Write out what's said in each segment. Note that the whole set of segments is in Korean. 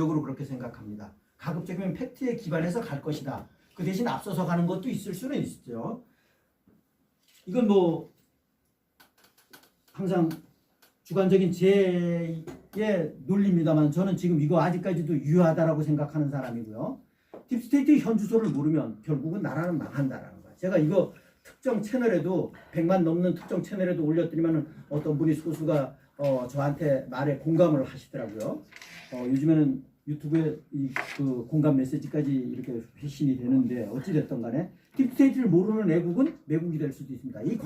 개인적으로 그렇게 생각합니다. 가급적이면 팩트에 기반해서 갈 것이다. 그 대신 앞서서 가는 것도 있을 수는 있죠. 이건 뭐 항상 주관적인 제 논리입니다만 저는 지금 이거 아직까지도 유효하다라고 생각하는 사람이고요. 딥스테이트 현 주소를 모르면 결국은 나라는 망한다라는 거예요. 제가 이거 특정 채널에도 100만 넘는 특정 채널에도 올렸더니만 어떤 분이 소수가 저한테 말에 공감을 하시더라고요. 요즘에는 유튜브에 그 공감 메시지까지 이렇게 회신이 되는데 어찌됐든 간에 딥스테이트를 모르는 애국은 매국이 될 수도 있습니다. 이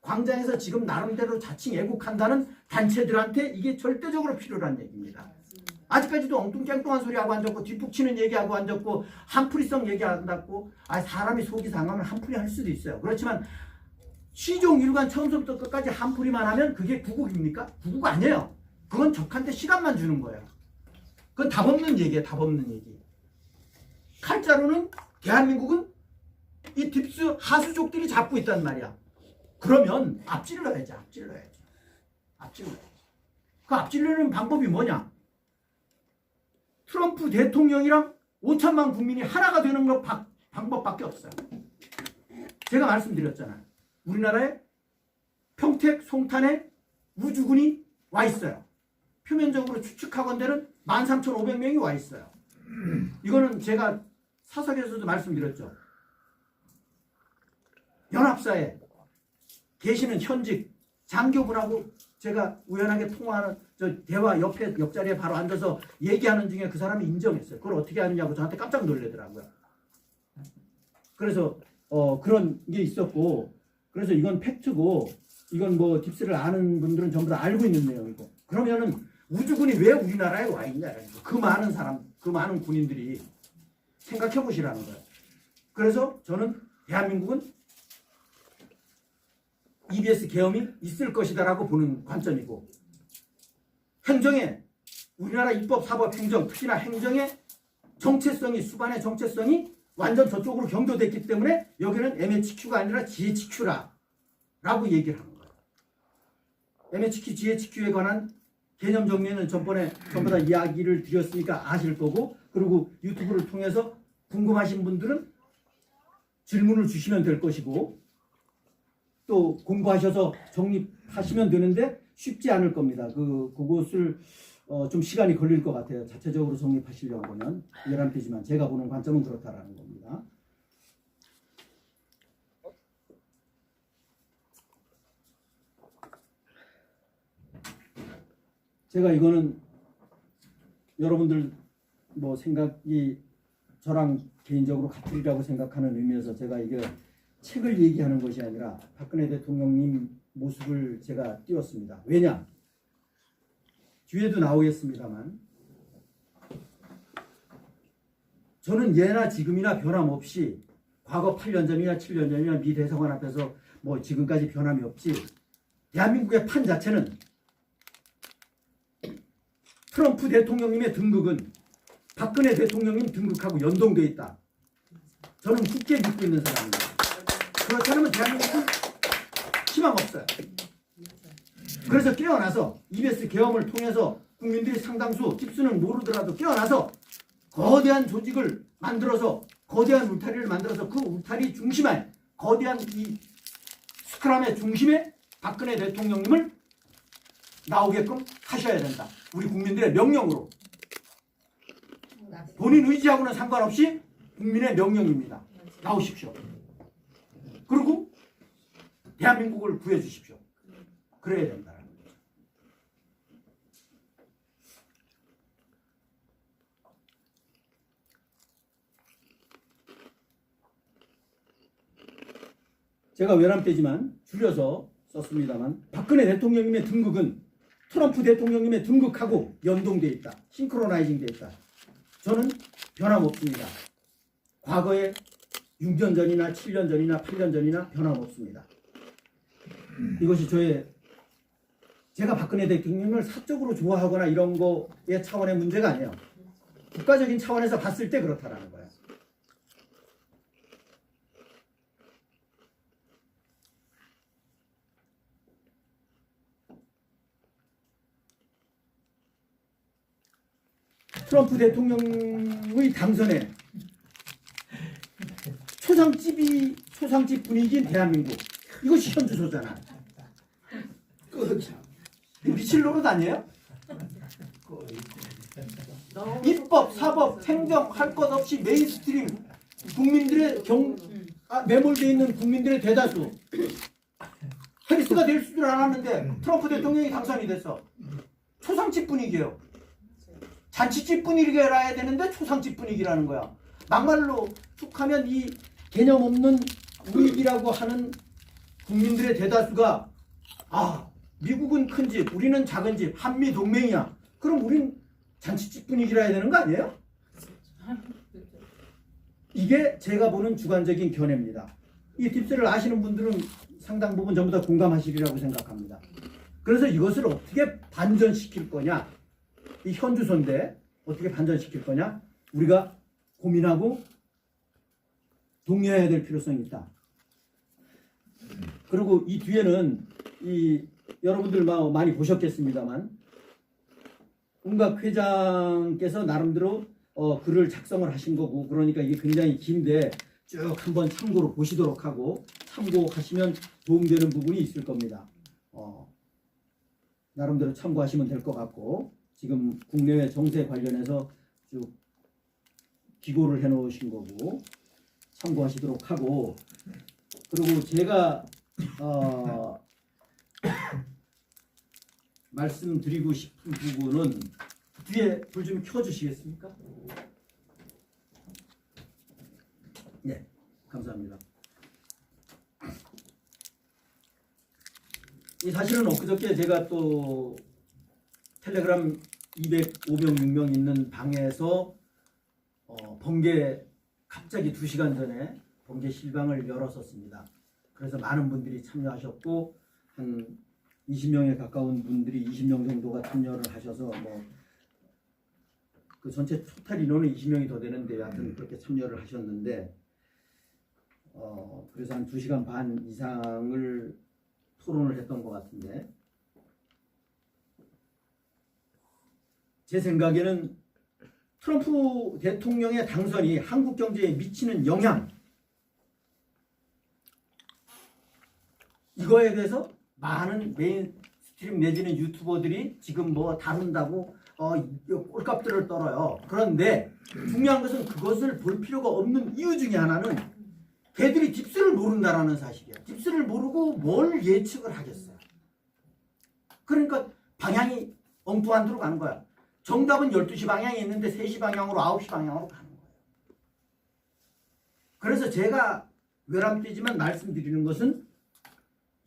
광장에서 지금 나름대로 자칭 애국한다는 단체들한테 이게 절대적으로 필요한 얘기입니다. 아직까지도 엉뚱깽뚱한 소리하고 앉았고 뒷북치는 얘기하고 앉았고 한풀이성 얘기한다고 사람이 속이 상하면 한풀이 할 수도 있어요. 그렇지만 시종 일관 처음부터 끝까지 한풀이만 하면 그게 구국입니까? 구국 아니에요. 그건 적한테 시간만 주는 거예요. 그건 답 없는 얘기예요. 답 없는 얘기. 칼자루는 대한민국은 이 딥스 하수족들이 잡고 있단 말이야. 그러면 앞질러야지. 그 앞질르는 방법이 뭐냐? 트럼프 대통령이랑 5천만 국민이 하나가 되는 것 방법밖에 없어요. 제가 말씀드렸잖아요. 우리나라에 평택, 송탄에 우주군이 와 있어요. 표면적으로 추측하건대는 13,500명이 와 있어요. 이거는 제가 사석에서도 말씀드렸죠. 연합사에 계시는 현직 장교분하고 제가 우연하게 통화하는 대화 옆자리에 바로 앉아서 얘기하는 중에 그 사람이 인정했어요. 그걸 어떻게 하느냐고 저한테 깜짝 놀라더라고요. 그래서 그런 게 있었고, 그래서 이건 팩트고, 이건 뭐 딥스를 아는 분들은 전부 다 알고 있는 내용이고, 그러면은 우주군이 왜 우리나라에 와 있냐라는 거. 그 많은 사람, 그 많은 군인들이 생각해 보시라는 거예요. 그래서 저는 대한민국은 EBS 계엄이 있을 것이다라고 보는 관점이고, 행정의 우리나라 입법, 사법, 행정, 특히나 행정의 정체성이, 수반의 정체성이 완전 저쪽으로 경도됐기 때문에 여기는 MHQ가 아니라 GHQ라고 얘기를 하는 거예요. MHQ, GHQ에 관한 개념 정리는 전번에 전부 다 이야기를 드렸으니까 아실 거고, 그리고 유튜브를 통해서 궁금하신 분들은 질문을 주시면 될 것이고, 또 공부하셔서 정립하시면 되는데 쉽지 않을 겁니다. 그것을 좀 시간이 걸릴 것 같아요. 자체적으로 정립하시려고 하면. 열한테지만 제가 보는 관점은 그렇다라는 겁니다. 제가 이거는 여러분들 뭐 생각이 저랑 개인적으로 같으리라고 생각하는 의미에서 제가 이게 책을 얘기하는 것이 아니라 박근혜 대통령님 모습을 제가 띄웠습니다. 왜냐? 뒤에도 나오겠습니다만 저는 예나 지금이나 변함없이 과거 8년 전이나 7년 전이나 미 대사관 앞에서 뭐 지금까지 변함이 없이 대한민국의 판 자체는 트럼프 대통령님의 등극은 박근혜 대통령님 등극하고 연동되어 있다. 저는 굳게 믿고 있는 사람입니다. 그렇지 않으면 대한민국은 희망 없어요. 그래서 깨어나서 EBS 계엄을 통해서 국민들이 상당수 딥스는 모르더라도 깨어나서 거대한 조직을 만들어서 거대한 울타리를 만들어서 그 울타리 중심에 거대한 이 스크럼의 중심에 박근혜 대통령님을 나오게끔 하셔야 된다. 우리 국민들의 명령으로. 본인 의지하고는 상관없이 국민의 명령입니다. 나오십시오. 그리고 대한민국을 구해주십시오. 그래야 된다는 거죠. 제가 외람되지만 줄여서 썼습니다만 박근혜 대통령님의 등극은 트럼프 대통령님의 등극하고 연동되어 있다. 싱크로나이징 되어 있다. 저는 변함없습니다. 과거에 6년 전이나 7년 전이나 8년 전이나 변함없습니다. 이것이 제가 박근혜 대통령을 사적으로 좋아하거나 이런 거의 차원의 문제가 아니에요. 국가적인 차원에서 봤을 때 그렇다라는 거예요. 트럼프 대통령의 당선에 초상집 분위기인 대한민국, 이것이 현주소잖아. 미칠 노릇 아니에요? 입법, 사법, 행정 할 것 없이 메인스트림 국민들의 매몰되어 있는 국민들의 대다수. 해리스가 될 수도 알았는데 트럼프 대통령이 당선이 됐어. 초상집 분위기예요. 잔치집 분위기라 해야 되는데 초상집 분위기라는 거야. 막말로 쭉 하면 이 개념 없는 우익이라고 하는 국민들의 대다수가 미국은 큰 집, 우리는 작은 집, 한미 동맹이야. 그럼 우린 잔치집 분위기라 해야 되는 거 아니에요? 이게 제가 보는 주관적인 견해입니다. 이 딥스를 아시는 분들은 상당 부분 전부 다 공감하시리라고 생각합니다. 그래서 이것을 어떻게 반전시킬 거냐, 이 현주소인데 어떻게 반전시킬 거냐, 우리가 고민하고 독려해야 될 필요성이 있다. 그리고 이 뒤에는 여러분들 많이 보셨겠습니다만 운각 회장께서 나름대로 글을 작성을 하신 거고, 그러니까 이게 굉장히 긴데 쭉 한번 참고로 보시도록 하고 참고하시면 도움되는 부분이 있을 겁니다. 나름대로 참고하시면 될 것 같고, 지금 국내외 정세 관련해서 쭉 기고를 해 놓으신 거고 참고하시도록 하고, 그리고 제가 말씀드리고 싶은 부분은 뒤에 불 좀 켜주시겠습니까? 네, 감사합니다. 사실은 엊그저께 제가 또 텔레그램 205명 6명 있는 방에서 번개 갑자기 2시간 전에 번개 실방을 열었었습니다. 그래서 많은 분들이 참여하셨고 한 20명에 가까운 분들이 20명 정도가 참여를 하셔서 그 전체 토탈 인원은 20명이 더 되는데 하여튼 그렇게 참여를 하셨는데 그래서 한 2시간 반 이상을 토론을 했던 것 같은데, 제 생각에는 트럼프 대통령의 당선이 한국 경제에 미치는 영향, 이거에 대해서 많은 메인스트림 내지는 유튜버들이 지금 다룬다고 꼴값들을 떨어요. 그런데 중요한 것은 그것을 볼 필요가 없는 이유 중에 하나는 걔들이 딥스를 모른다라는 사실이에요. 딥스를 모르고 뭘 예측을 하겠어요. 그러니까 방향이 엉뚱한 데로 가는 거야. 정답은 12시 방향이 있는데 3시 방향으로 9시 방향으로 가는 거예요. 그래서 제가 외람되지만 말씀드리는 것은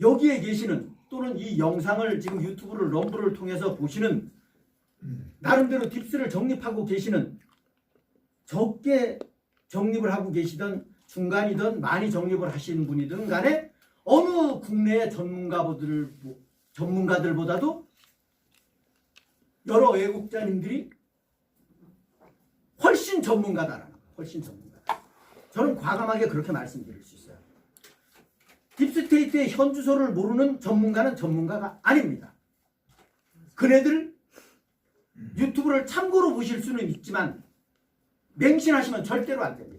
여기에 계시는, 또는 이 영상을 지금 유튜브를 럼블을 통해서 보시는, 나름대로 딥스를 정립하고 계시는, 적게 정립을 하고 계시던 중간이든 많이 정립을 하시는 분이든 간에 어느 국내의 전문가들보다도 여러 외국자님들이 훨씬 전문가다라는 거예요. 훨씬 전문가다. 저는 과감하게 그렇게 말씀드릴 수 있어요. 딥스테이트의 현주소를 모르는 전문가는 전문가가 아닙니다. 그네들 유튜브를 참고로 보실 수는 있지만 맹신하시면 절대로 안 됩니다.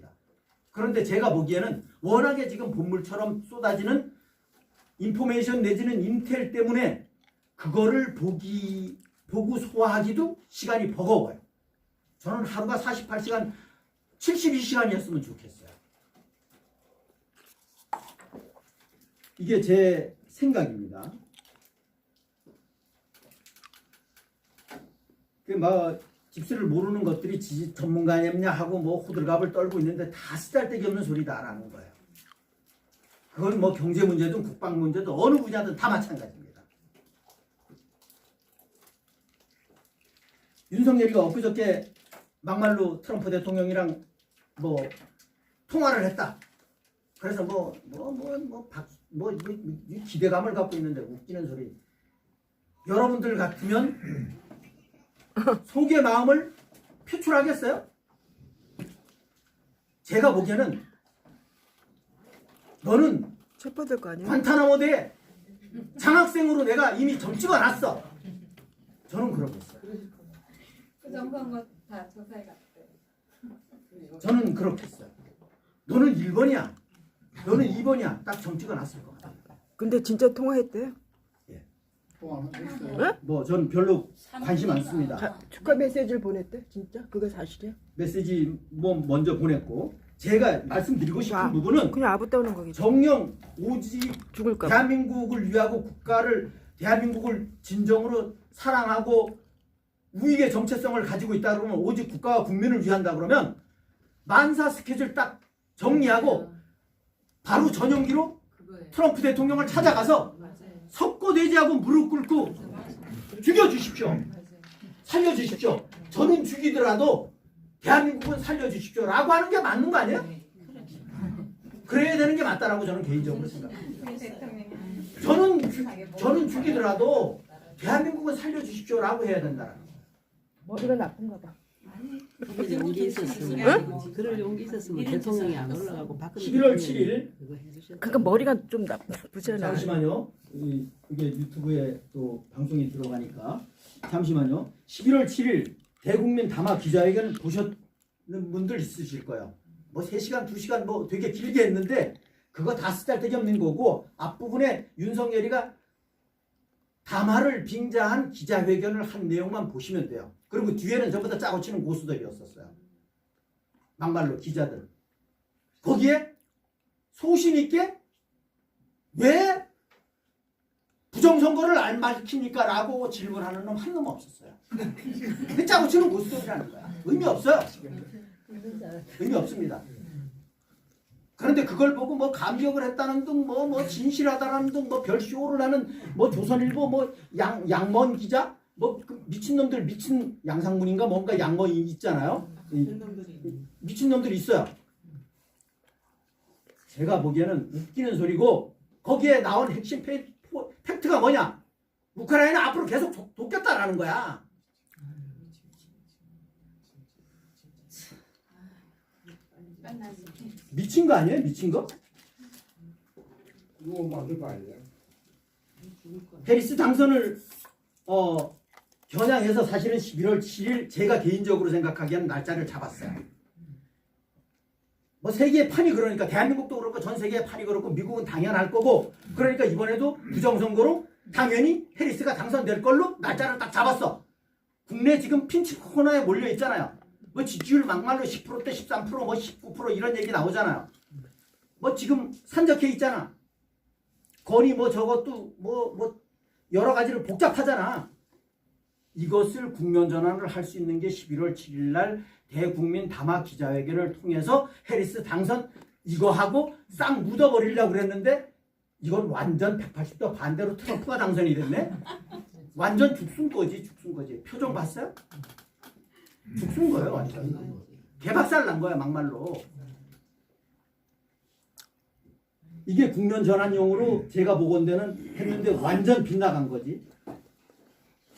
그런데 제가 보기에는 워낙에 지금 본물처럼 쏟아지는 인포메이션 내지는 인텔 때문에 그거를 보고 소화하기도 시간이 버거워요. 저는 하루가 48시간, 72시간이었으면 좋겠어요. 이게 제 생각입니다. 딥스를 모르는 것들이 전문가냐 하고 호들갑을 떨고 있는데 다 쓰잘데기 없는 소리다라는 거예요. 그건 경제 문제든 국방 문제든 어느 분야든 다 마찬가지입니다. 윤석열이가 엊그저께 막말로 트럼프 대통령이랑 통화를 했다. 그래서 기대감을 갖고 있는데 웃기는 소리. 여러분들 같으면 속의 마음을 표출하겠어요? 제가 보기에는 너는 체포될 거 아니에요? 관타나모대에 장학생으로 내가 이미 점 찍어놨어. 저는 그러고 있어요. 그 장관과 다 조사해 갔어요. 저는 그렇게 했어요. 너는 1번이야. 너는 2번이야. 딱 점찍어 놨을 것 같아요. 근데 진짜 통화했대요? 통화는 했어요. 뭐 저는 별로 관심 안 씁니다. 축하 메시지를 보냈대? 진짜? 그게 사실이야? 메시지 뭐 먼저 보냈고 제가 말씀드리고 싶은 와, 부분은 그냥 아부 떠오는 거겠지. 정령 오직 죽을까 봐. 대한민국을 위하고 대한민국을 진정으로 사랑하고 우익의 정체성을 가지고 있다 그러면 오직 국가와 국민을 위한다 그러면 만사 스케줄 딱 정리하고 바로 전용기로 트럼프 대통령을 찾아가서 석고대지하고 무릎 꿇고 죽여주십시오. 살려주십시오. 저는 죽이더라도 대한민국은 살려주십시오 라고 하는 게 맞는 거 아니에요? 그래야 되는 게 맞다라고 저는 개인적으로 생각합니다. 저는 죽이더라도 대한민국은 살려주십시오라고 해야 된다. 머리가 나쁜가 봐. 그럴 용기 있었으면 그럴 용기 있었으면 대통령이 안 올라가고 박근혜 11월 7일 그거 해주셨다. 그러니까 머리가 좀 나쁘잖아. 잠시만요. 이게 유튜브에 또 방송이 들어가니까 잠시만요. 11월 7일 대국민 담화 기자회견 보셨는 분들 있으실 거예요. 뭐 3시간, 2시간 뭐 되게 길게 했는데 그거 다 쓰잘데기 없는 거고 앞부분에 윤석열이가 담화를 빙자한 기자회견을 한 내용만 보시면 돼요. 그리고 뒤에는 전부 다 짜고 치는 고수들이었었어요. 막말로 기자들. 거기에 소신 있게 왜 부정선거를 안 밝힙니까? 라고 질문하는 놈 한 놈 없었어요. 그 짜고 치는 고수들이라는 거야. 의미 없어요. 의미 없습니다. 그런데 그걸 보고 뭐 감격을 했다는 등 뭐 진실하다는 등 뭐 별쇼를 하는 뭐 조선일보 뭐 양먼 기자 뭐그 미친놈들 미친 양상문인가 뭔가 양먼 있잖아요. 미친놈들이 있어요. 제가 보기에는 웃기는 소리고 거기에 나온 핵심 팩트가 뭐냐? 우크라이나 앞으로 계속 돕겠다라는 거야. 미친 거 아니에요? 미친 거? 이거 만들 거 아니에요? 해리스 당선을 겨냥해서 사실은 11월 7일 제가 개인적으로 생각하기에는 날짜를 잡았어요. 뭐 세계의 판이 그러니까 대한민국도 그렇고 전 세계의 판이 그렇고 미국은 당연할 거고 그러니까 이번에도 부정선거로 당연히 해리스가 당선될 걸로 날짜를 딱 잡았어. 국내 지금 핀치 코너에 몰려 있잖아요. 뭐 지지율 막말로 10%대 13% 뭐 19% 이런 얘기 나오잖아요. 뭐 지금 산적해 있잖아. 건이 뭐 저것도 뭐 여러 가지를 복잡하잖아. 이것을 국면 전환을 할 수 있는 게 11월 7일 날 대국민 담화 기자회견을 통해서 해리스 당선 이거 하고 싹 묻어버리려고 그랬는데 이건 완전 180도 반대로 트럼프가 당선이 됐네. 완전 죽순 거지. 표정 봤어요? 죽순 거예요 완전. 개박살 난 거야 막말로. 이게 국면 전환용으로 제가 보건대는 했는데 완전 빗나간 거지.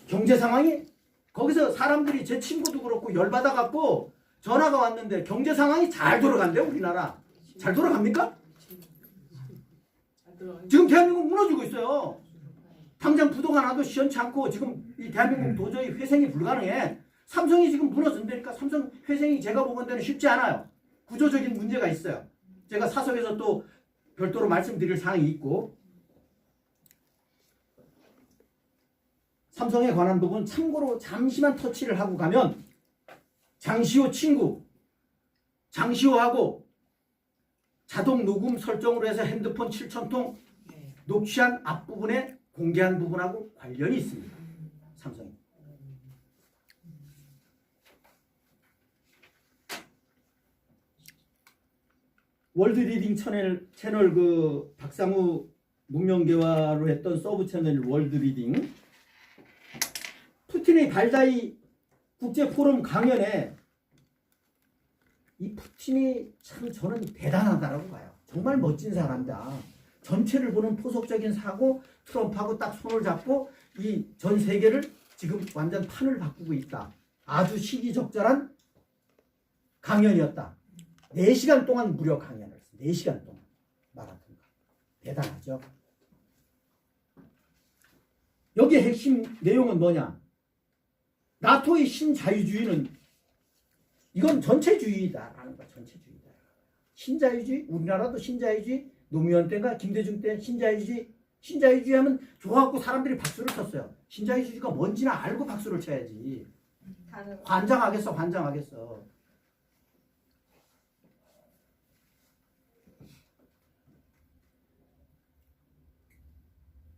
경제 상황이 거기서 사람들이 제 친구도 그렇고 열받아 갖고 전화가 왔는데 경제 상황이 잘 돌아간대요 우리나라. 잘 돌아갑니까? 지금 대한민국 무너지고 있어요. 당장 부도가 나도 시원치 않고 지금 이 대한민국 도저히 회생이 불가능해. 삼성이 지금 무너진다니까. 삼성 회생이 제가 보건대는 쉽지 않아요. 구조적인 문제가 있어요. 제가 사석에서 또 별도로 말씀드릴 사항이 있고 삼성에 관한 부분 참고로 잠시만 터치를 하고 가면 장시호 친구 장시호하고 자동 녹음 설정으로 해서 핸드폰 7,000통 녹취한 앞부분에 공개한 부분하고 관련이 있습니다. 삼성이. 월드 리딩 채널 그 박상우 문명개화로 했던 서브 채널 월드 리딩 푸틴의 발다이 국제 포럼 강연에 이 푸틴이 참 저는 대단하다라고 봐요. 정말 멋진 사람이다. 전체를 보는 포석적인 사고 트럼프하고 딱 손을 잡고 이 전 세계를 지금 완전 판을 바꾸고 있다. 아주 시기적절한 강연이었다. 4시간 동안 무려 강연을 했어요. 4시간 동안 마라톤가. 대단하죠. 여기에 핵심 내용은 뭐냐? 나토의 신자유주의는 이건 전체주의다라는 거야. 전체주의다. 신자유주의, 우리나라도 신자유주의, 노무현 때인가 김대중 때 신자유주의, 신자유주의 하면 좋아하고 사람들이 박수를 쳤어요. 신자유주의가 뭔지나 알고 박수를 쳐야지. 환장하겠어, 환장하겠어.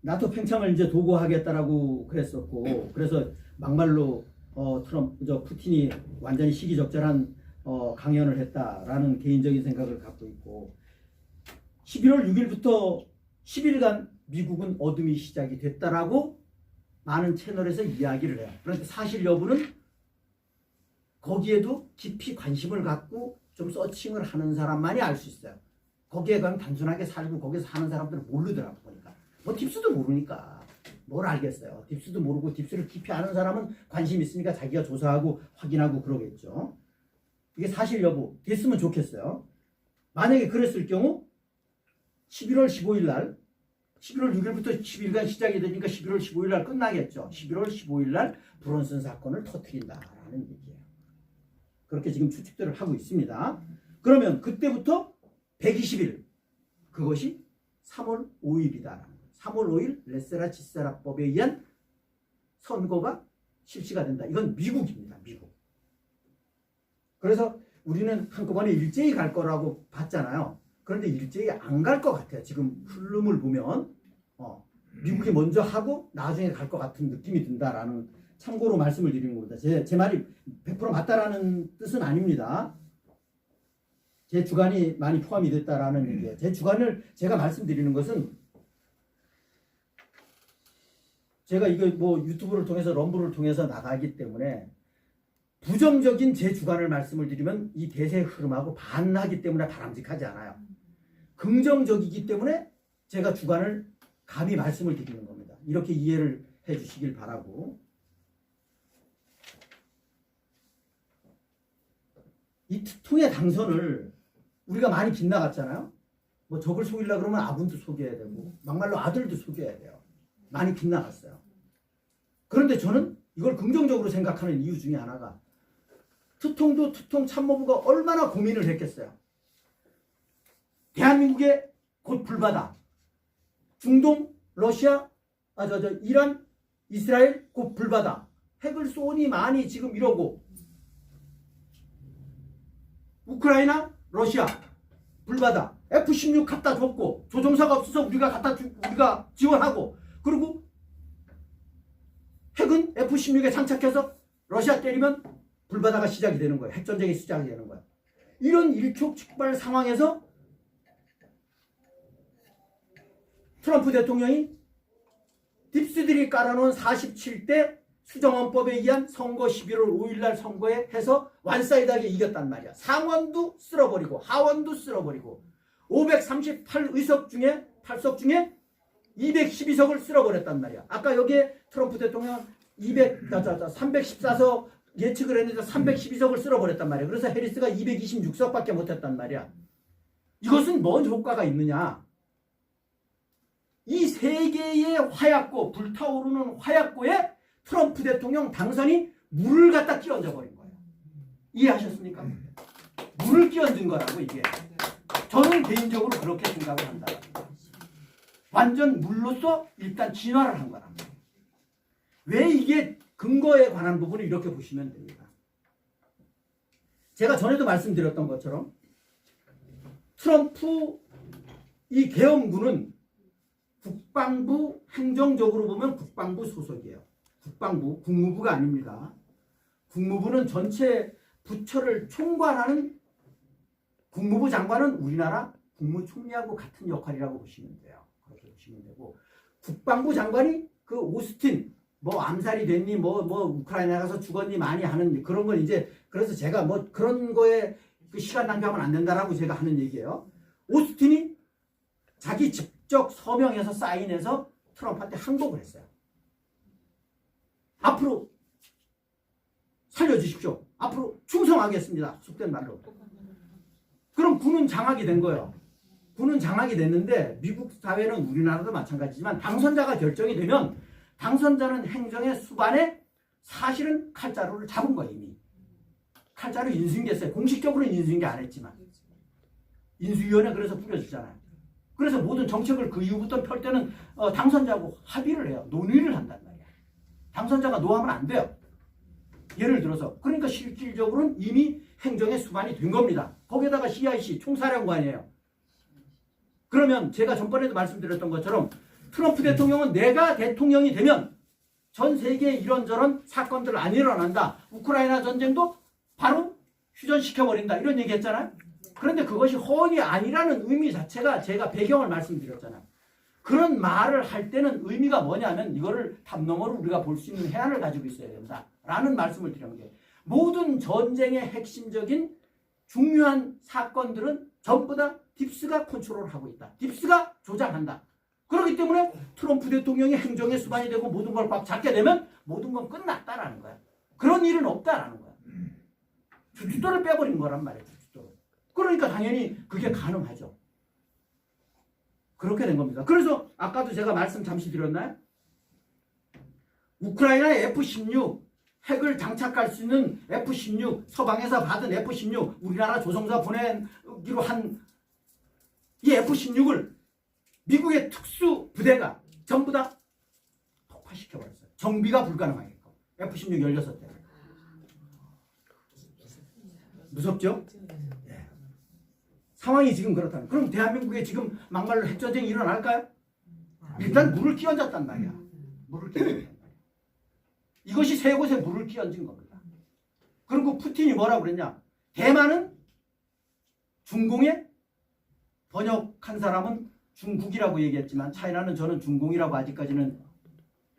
나토 팽창을 이제 도구하겠다라고 그랬었고, 그래서 막말로 푸틴이 완전히 시기적절한 강연을 했다라는 개인적인 생각을 갖고 있고, 11월 6일부터 10일간 미국은 어둠이 시작이 됐다라고 많은 채널에서 이야기를 해요. 그런데 사실 여부는 거기에도 깊이 관심을 갖고 좀 서칭을 하는 사람만이 알 수 있어요. 거기에 그냥 단순하게 살고 거기서 사는 사람들은 모르더라고 보니까. 뭐 딥스도 모르니까 뭘 알겠어요. 딥스도 모르고 딥스를 깊이 아는 사람은 관심 있으니까 자기가 조사하고 확인하고 그러겠죠. 이게 사실 여부 됐으면 좋겠어요. 만약에 그랬을 경우 11월 15일 날 11월 6일부터 10일간 시작이 되니까 11월 15일 날 끝나겠죠. 11월 15일 날 브론슨 사건을 터뜨린다라는 얘기예요. 그렇게 지금 추측들을 하고 있습니다. 그러면 그때부터 120일 그것이 3월 5일이다. 3월 5일 레세라치세라법에 의한 선거가 실시가 된다. 이건 미국입니다. 미국. 그래서 우리는 한꺼번에 일제히 갈 거라고 봤잖아요. 그런데 일제히 안 갈 것 같아요. 지금 흐름을 보면 미국이 먼저 하고 나중에 갈 것 같은 느낌이 든다라는 참고로 말씀을 드리는 겁니다. 제 말이 100% 맞다라는 뜻은 아닙니다. 제 주관이 많이 포함이 됐다라는 얘기예요. 제 주관을 제가 말씀드리는 것은 제가 이거 뭐 유튜브를 통해서 럼블을 통해서 나가기 때문에 부정적인 제 주관을 말씀을 드리면 이 대세의 흐름하고 반하기 때문에 바람직하지 않아요. 긍정적이기 때문에 제가 주관을 감히 말씀을 드리는 겁니다. 이렇게 이해를 해 주시길 바라고. 이 특통의 당선을 우리가 많이 빗나갔잖아요. 뭐 적을 속이려고 그러면 아군도 속여야 되고 막말로 아들도 속여야 돼요. 많이 빗나갔어요. 그런데 저는 이걸 긍정적으로 생각하는 이유 중에 하나가 특통도 특통 참모부가 얼마나 고민을 했겠어요. 대한민국에 곧 불바다, 중동, 러시아, 이란, 이스라엘 곧 불바다, 핵을 쏘니 많이 지금 이러고 우크라이나, 러시아 불바다, F-16 갖다 줬고 조종사가 없어서 우리가 지원하고 그리고 핵은 F-16에 장착해서 러시아 때리면 불바다가 시작이 되는 거예요. 핵전쟁이 시작이 되는 거예요. 이런 일촉즉발 상황에서 트럼프 대통령이 딥스들이 깔아놓은 47대 수정헌법에 의한 선거 11월 5일날 선거에 해서 완사이드하게 이겼단 말이야. 상원도 쓸어버리고 하원도 쓸어버리고 538의석 중에 8석 중에 212석을 쓸어버렸단 말이야. 아까 여기에 트럼프 대통령 314석 예측을 했는데 312석을 쓸어버렸단 말이야. 그래서 해리스가 226석밖에 못했단 말이야. 이것은 뭔 효과가 있느냐? 이 세 개의 화약고, 불타오르는 화약고에 트럼프 대통령 당선이 물을 갖다 끼얹어 버린 거예요. 이해하셨습니까? 물을 끼얹은 거라고 이게. 저는 개인적으로 그렇게 생각을 한다. 완전 물로서 일단 진화를 한 거랍니다. 왜 이게 근거에 관한 부분을 이렇게 보시면 됩니다. 제가 전에도 말씀드렸던 것처럼 트럼프 이 계엄군은 국방부 행정적으로 보면 국방부 소속이에요. 국방부, 국무부가 아닙니다. 국무부는 전체 부처를 총괄하는 국무부 장관은 우리나라 국무총리하고 같은 역할이라고 보시면 돼요. 그렇게 보시면 되고 국방부 장관이 그 오스틴 뭐 암살이 됐니 뭐 우크라이나 가서 죽었니 많이 하는 그런 건 이제 그래서 제가 뭐 그런 거에 그 시간 낭비하면 안 된다라고 제가 하는 얘기예요. 오스틴이 자기 직접 서명해서 사인해서 트럼프한테 항복을 했어요. 앞으로 살려주십시오. 앞으로 충성하겠습니다. 속된 말로. 그럼 군은 장악이 된 거예요. 군은 장악이 됐는데 미국 사회는 우리나라도 마찬가지지만 당선자가 결정이 되면 당선자는 행정의 수반에 사실은 칼자루를 잡은 거예요. 이미. 칼자루 인수인계했어요. 공식적으로는 인수인계 안 했지만 인수위원회 그래서 뿌려주잖아요. 그래서 모든 정책을 그 이후부터 펼 때는 당선자하고 합의를 해요. 논의를 한단 말이야. 당선자가 노하면 안 돼요. 예를 들어서 그러니까 실질적으로는 이미 행정의 수반이 된 겁니다. 거기에다가 CIC 총사령관이에요. 그러면 제가 전번에도 말씀드렸던 것처럼 트럼프 대통령은 내가 대통령이 되면 전 세계에 이런저런 사건들 안 일어난다. 우크라이나 전쟁도 바로 휴전시켜버린다. 이런 얘기 했잖아요. 그런데 그것이 허언이 아니라는 의미 자체가 제가 배경을 말씀드렸잖아요. 그런 말을 할 때는 의미가 뭐냐면 이거를 담 너머로 우리가 볼 수 있는 해안을 가지고 있어야 된다. 라는 말씀을 드리는 게 모든 전쟁의 핵심적인 중요한 사건들은 전부 다 딥스가 컨트롤하고 있다. 딥스가 조장한다. 그렇기 때문에 트럼프 대통령이 행정의 수반이 되고 모든 걸 꽉 잡게 되면 모든 건 끝났다라는 거야. 그런 일은 없다라는 거야. 주도를 빼버린 거란 말이야. 주도를. 그러니까 당연히 그게 가능하죠. 그렇게 된 겁니다. 그래서 아까도 제가 말씀 잠시 드렸나요? 우크라이나의 F-16 핵을 장착할 수 있는 F-16 서방에서 받은 F-16 우리나라 조종사 보내기로 한 이 F-16을 미국의 특수 부대가 전부 다 폭파시켜버렸어요. 정비가 불가능하게끔. F-16 16대. 무섭죠? 네. 상황이 지금 그렇다면 그럼 대한민국에 지금 막말로 핵전쟁이 일어날까요? 일단 물을 끼얹었단 말이야. 물을 끼얹었단 말이야. 이것이 세 곳에 물을 끼얹은 겁니다. 그리고 푸틴이 뭐라고 그랬냐? 대만은 중공에 번역한 사람은 중국이라고 얘기했지만 차이나는 저는 중공이라고 아직까지는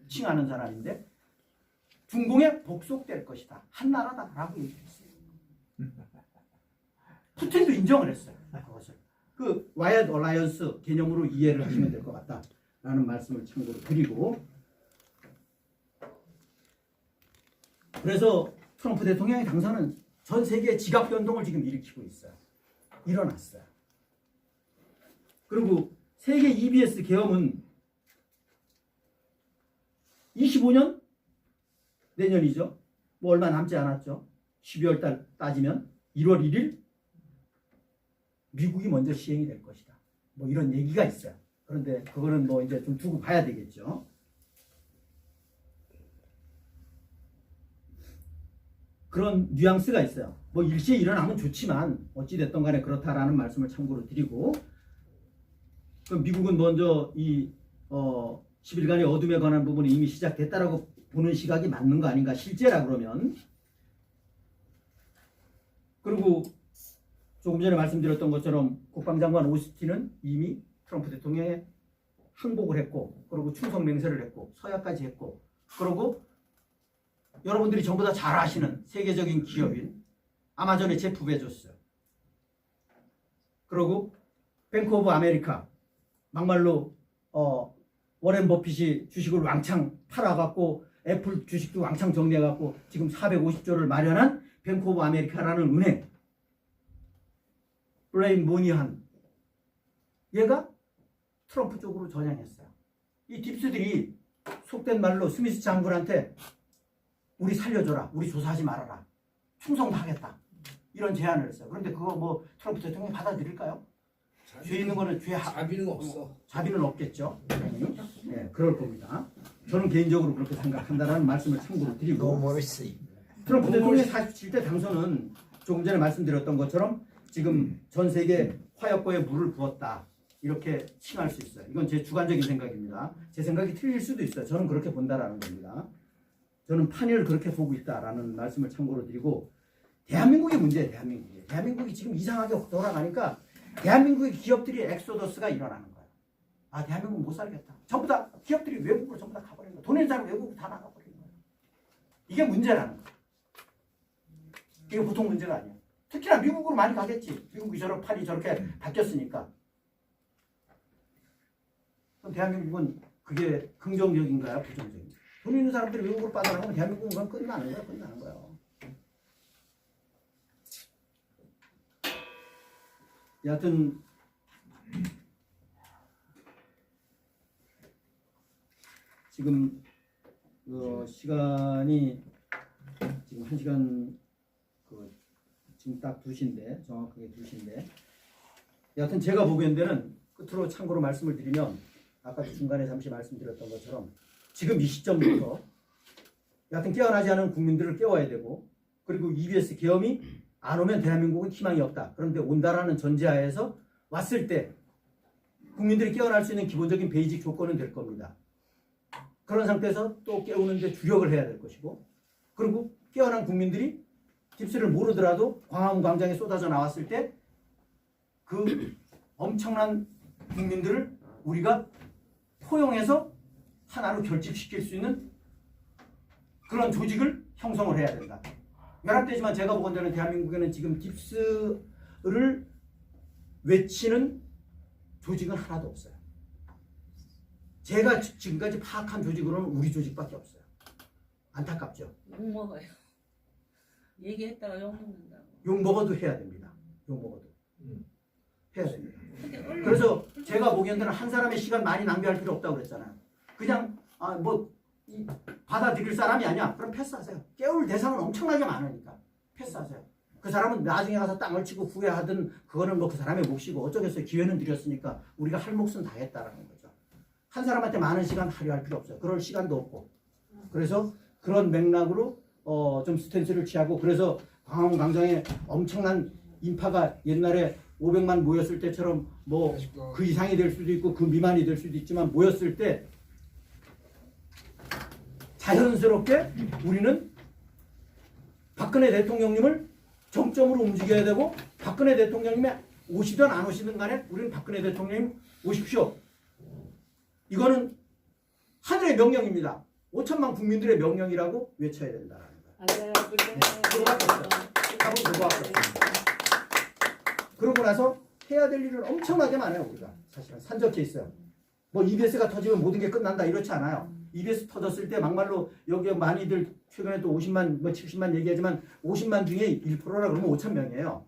칭하는 사람인데 중공에 복속될 것이다. 한 나라다라고 얘기했어요. 푸틴도 인정을 했어요. 그것을. 그 와이드 얼라이언스 개념으로 이해를 하시면 될 것 같다라는 말씀을 참고로 드리고 그래서 트럼프 대통령의 당선은 전 세계의 지각 변동을 지금 일으키고 있어요. 일어났어요. 그리고 세계 EBS 계엄은 25년? 내년이죠. 뭐 얼마 남지 않았죠. 12월 달 따지면 1월 1일 미국이 먼저 시행이 될 것이다. 뭐 이런 얘기가 있어요. 그런데 그거는 뭐 이제 좀 두고 봐야 되겠죠. 그런 뉘앙스가 있어요. 뭐 일시에 일어나면 좋지만 어찌됐든 간에 그렇다라는 말씀을 참고로 드리고 그럼 미국은 먼저 이 10일간의 어둠에 관한 부분이 이미 시작됐다라고 보는 시각이 맞는 거 아닌가 실제라 그러면 그리고 조금 전에 말씀드렸던 것처럼 국방장관 오스틴은 이미 트럼프 대통령에 항복을 했고 그리고 충성 맹세를 했고 서약까지 했고 그리고 여러분들이 전부 다 잘 아시는 세계적인 기업인 아마존의 제프 베조스 그리고 뱅크 오브 아메리카 막말로 워렌 버핏이 주식을 왕창 팔아갖고 애플 주식도 왕창 정리해갖고 지금 450조를 마련한 뱅크 오브 아메리카라는 은행 브레인 모니한 얘가 트럼프 쪽으로 전향했어요. 이 딥스들이 속된 말로 스미스 장군한테 우리 살려줘라. 우리 조사하지 말아라. 충성도 하겠다. 이런 제안을 했어요. 그런데 그거 뭐 트럼프 대통령이 받아들일까요? 죄 있는 거는 자비는 없어. 자비는 없겠죠. 네, 그럴 겁니다. 저는 개인적으로 그렇게 생각한다는 말씀을 참고로 드리고 트럼프 대통령의 47대 당선은 조금 전에 말씀드렸던 것처럼 지금 전 세계 화약고에 물을 부었다. 이렇게 칭할 수 있어요. 이건 제 주관적인 생각입니다. 제 생각이 틀릴 수도 있어요. 저는 그렇게 본다라는 겁니다. 저는 판을 그렇게 보고 있다라는 말씀을 참고로 드리고 대한민국의 문제예요. 대한민국이 지금 이상하게 돌아가니까 대한민국의 기업들이 엑소더스가 일어나는 거예요. 아 대한민국 못 살겠다. 전부 다 기업들이 외국으로 전부 다 가버리는 거예요. 돈 있는 사람 외국으로 다 나가버리는 거예요. 이게 문제라는 거예요. 이게 보통 문제가 아니에요. 특히나 미국으로 많이 가겠지. 미국이 판이 저렇게 바뀌었으니까. 그럼 대한민국은 그게 긍정적인가요? 부정적인가요? 돈 있는 사람들이 외국으로 빠져나가면 대한민국은 끝나는 거야. 끝나는 거예요. 여하튼 지금 시간이 지금 1시간 지금 딱 2시인데 정확하게 2시인데 여하튼 제가 보기에는 끝으로 참고로 말씀을 드리면 아까 중간에 잠시 말씀드렸던 것처럼 지금 이 시점부터 여하튼 깨어나지 않은 국민들을 깨워야 되고 그리고 EBS 계엄이 안 오면 대한민국은 희망이 없다. 그런데 온다라는 전제하에서 왔을 때 국민들이 깨어날 수 있는 기본적인 베이직 조건은 될 겁니다. 그런 상태에서 또 깨우는데 주력을 해야 될 것이고 그리고 깨어난 국민들이 딥스를 모르더라도 광화문 광장에 쏟아져 나왔을 때 그 엄청난 국민들을 우리가 포용해서 하나로 결집시킬 수 있는 그런 조직을 형성을 해야 된다. 연합되지만 제가 보건대는 대한민국에는 지금 딥스를 외치는 조직은 하나도 없어요. 제가 지금까지 파악한 조직으로는 우리 조직밖에 없어요. 안타깝죠. 욕 먹어요. 얘기했다가 욕 먹는다고. 욕 먹어도 해야 됩니다. 욕 먹어도 해야 됩니다. 그래서 제가 보기에는 한 사람의 시간 많이 낭비할 필요 없다고 그랬잖아요. 그냥 받아들일 사람이 아니야. 그럼 패스하세요. 깨울 대상은 엄청나게 많으니까 패스하세요. 그 사람은 나중에 가서 땅을 치고 후회하든 그거는 뭐 그 사람의 몫이고 어쩌겠어요. 기회는 드렸으니까 우리가 할 몫은 다 했다라는 거죠. 한 사람한테 많은 시간 할애할 필요 없어요. 그럴 시간도 없고. 그래서 그런 맥락으로 좀 스탠스를 취하고 그래서 광화문 광장에 엄청난 인파가 옛날에 500만 모였을 때처럼 뭐 그 이상이 될 수도 있고 그 미만이 될 수도 있지만 모였을 때 자연스럽게 우리는 박근혜 대통령님을 정점으로 움직여야 되고 박근혜 대통령님이 오시든 안 오시든 간에 우리는 박근혜 대통령님 오십시오. 이거는 하늘의 명령입니다. 5천만 국민들의 명령이라고 외쳐야 된다는 거예요. 맞아요. 그거밖에 없어요. 답은 그거밖에 없습니다. 그러고 나서 해야 될 일은 엄청나게 많아요. 우리가 사실은 산적해 있어요. 뭐 EBS가 터지면 모든 게 끝난다 이렇지 않아요. EBS 터졌을 때 막말로 여기 많이들 최근에 또 50만 뭐 70만 얘기하지만 50만 중에 1%라 그러면 5천 명이에요.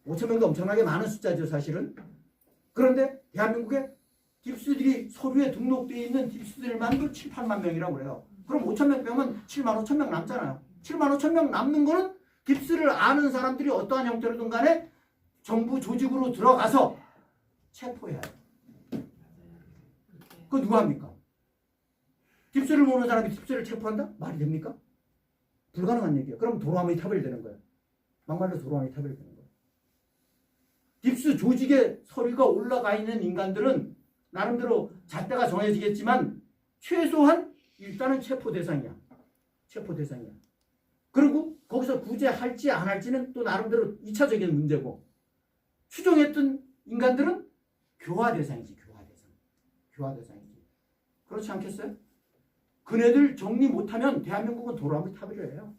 5천 명도 엄청나게 많은 숫자죠 사실은. 그런데 대한민국에 딥스들이 서류에 등록되어 있는 딥스들만도 7, 8만 명이라고 그래요. 그럼 5천 명 빼면 7만 5천 명 남잖아요. 7만 5천 명 남는 거는 딥스를 아는 사람들이 어떠한 형태로든 간에 정부 조직으로 들어가서 체포해야 해요. 그거 누가 합니까? 딥스를 모르는 사람이 딥스를 체포한다? 말이 됩니까? 불가능한 얘기예요. 그럼 도로함이 타결되는 거예요. 막말로 도로함이 타결되는 거예요. 딥스 조직에 서류가 올라가 있는 인간들은 나름대로 잣대가 정해지겠지만 최소한 일단은 체포 대상이야. 체포 대상이야. 그리고 거기서 구제할지 안 할지는 또 나름대로 2차적인 문제고 추정했던 인간들은 교화 대상이지. 교화 대상. 교화 대상이지. 그렇지 않겠어요? 그네들 정리 못하면 대한민국은 도로함을 타버려야 해요.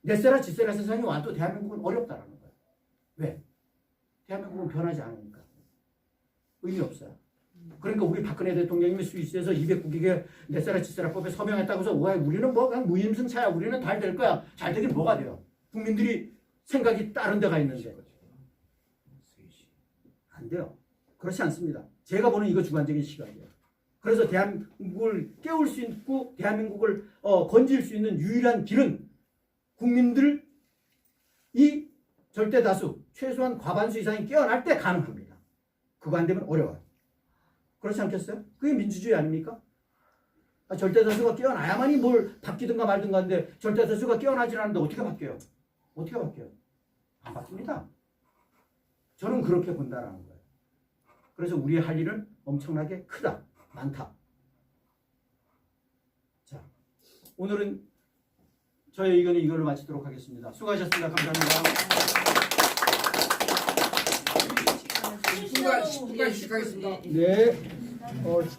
넷세라 지세라 세상이 와도 대한민국은 어렵다라는 거예요. 왜? 대한민국은 변하지 않으니까. 의미 없어요. 그러니까 우리 박근혜 대통령님이 스위스에서 209개 넷세라 지세라법에 서명했다고 해서 우리는 뭐 그냥 무임승차야. 우리는 잘 될 거야. 잘 되긴 뭐가 돼요. 국민들이 생각이 다른 데가 있는데. 안 돼요. 그렇지 않습니다. 제가 보는 이거 주관적인 시각이에요. 그래서 대한민국을 깨울 수 있고 대한민국을 건질 수 있는 유일한 길은 국민들이 절대 다수 최소한 과반수 이상이 깨어날 때 가능합니다. 그거 안 되면 어려워요. 그렇지 않겠어요? 그게 민주주의 아닙니까? 절대 다수가 깨어나야만이 뭘 바뀌든가 말든가 하는데 절대 다수가 깨어나질 않는데 어떻게 바뀌어요? 어떻게 바뀌어요? 안 바뀝니다. 저는 그렇게 본다라는 거예요. 그래서 우리의 할 일은 엄청나게 크다. 많다. 자, 오늘은 저의 의견은 이걸로 마치도록 하겠습니다. 수고하셨습니다. 감사합니다. 시간이 시작하겠습니다. 네.